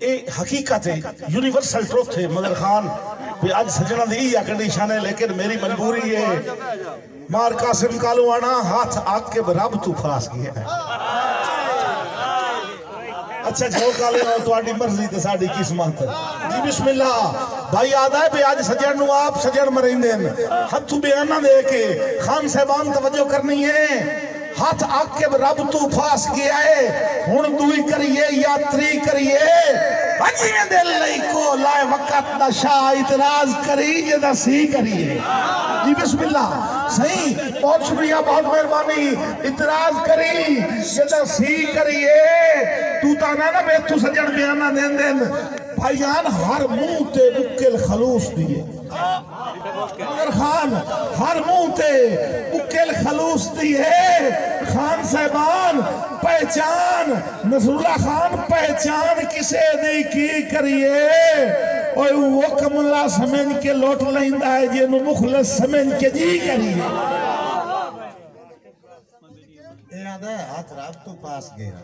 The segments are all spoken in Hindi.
ये हकीकत है, यूनिवर्सल ट्रुथ है। मगर खान आज सजना दी या कंडीशन है, लेकिन मेरी मजबूरी है। मार कासिम कालूआना हाथ आग के रब तू फास गया है। अच्छा जो काले हो तुम्हारी मर्जी ते साडी किस्मत जी। बिस्मिल्लाह भाई आदा है भी आज सजन नु आप सजन मरेंदे हथू बयाना दे के खान साहबान तवज्जो करनी है। हाथ आग के रब तू फास गया है, हुण दुई करिए यात्री करिए पंजीवें दिल लई को लाए वक्त दा शाह इतराज करी जेदा सी करिए जी। बिस्मिल्लाह सही बहुत शुक्रिया बहुत मेहरबानी। इतराज करी जेदा सी करिए तू ताना ना बे तू सजन बयाना देन देन भाईजान हर मुंह ते मुक्किल खलूस दिए। मगर खान हर मुंह ते मुक्किल खलूस दिए। खान साहबान पहचान नसरुल्लाह खान पहचान किसे दी की करिए और वो कमला समझ के लौट लेंदा है जिन्हों मुखलस समझ के जी करिए। हाथ राब तो पास गया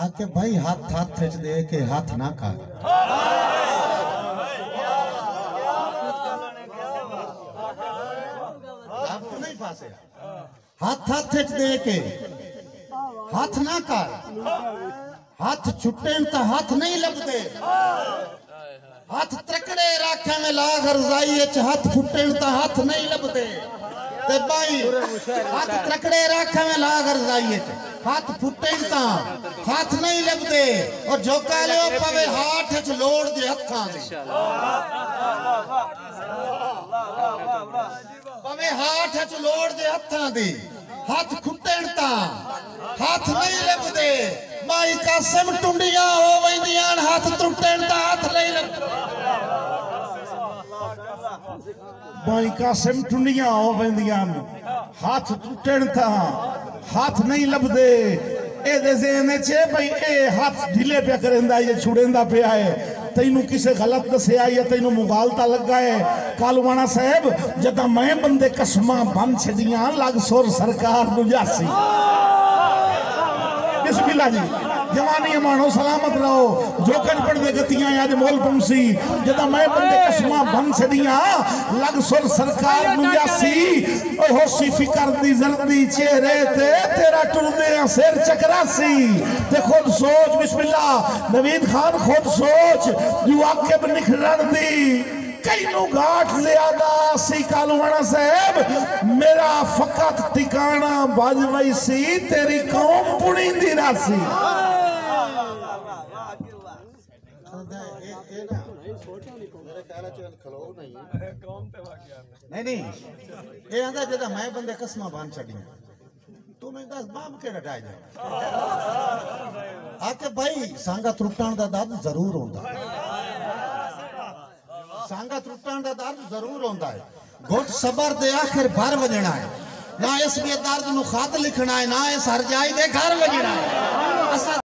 आके भाई हाथ हाथ दे के हाथ ना कर तो नहीं पासे हाथ हाथ दे के हाथ ना कर हाथ छुट्टे तो हाथ नहीं लगते हाथ त्रकड़े राखे में लाग रजाई हाथ छुट्टे तो हाथ नहीं लगते ते भाई हाथ त्रकड़े राखे में लाग रजाई हाथ फुटे ता हाथ नहीं लगते और जो कह लो पवे हाथ च लोड़ दे हत्थां दे पवे हाथ च लोड़ दे हत्थां दे हाथ खुटे ता हाथ नहीं लगते माई कासिम टुंडियां हो वंदियां हाथ टुटे ता हाथ नहीं लगते भाई कासिम टुंडियां हो वंदियां हाथ टुटे ता हाथ नहीं लभदे ए दे ज़हन च भाई ए हाथ ढीले पे करेंदा ये छुड़ेंदा पे है तैनू किसे गलत दसिया या तैनू मुगालता लगा है। कालूआना साहब जदा मैं बंदे कसमां बन छदियां लग सुर सरकार नु जासी। बिस्मिल्लाह जी जवानी मानो सलामत रहो जो कज पढ़दे गतियां आज मोल पंसी जदा मैं बंदे कसमां बन छदियां लग सुर सरकार नु जासी ओ होसी फिकर दी जर्दी चेहरे ते तेरा टुरदे सिर चकरासी ते खुद सोच। बिस्मिल्लाह नवीद खान खुद सोच जो आके निखरन दी कईनू घाट ज्यादा सी। कालूआना साहब मेरा फकत ठिकाना बज वही सी तेरी कौम पुणींदी रासी। नहीं ये आंदा जदा मैं बंदे कसमा बांध छड़ियां तू मैं दस बाप के डटाए जा आके भाई सांगा त्रुटण दा दर्द जरूर होंदा सांगा त्रुटण दा दर्द जरूर होंदा है घुट सबर दे आखिर भर वजना है ना इस दर्द नु खत लिखना है ना इस हर जाई दे घर वजना है।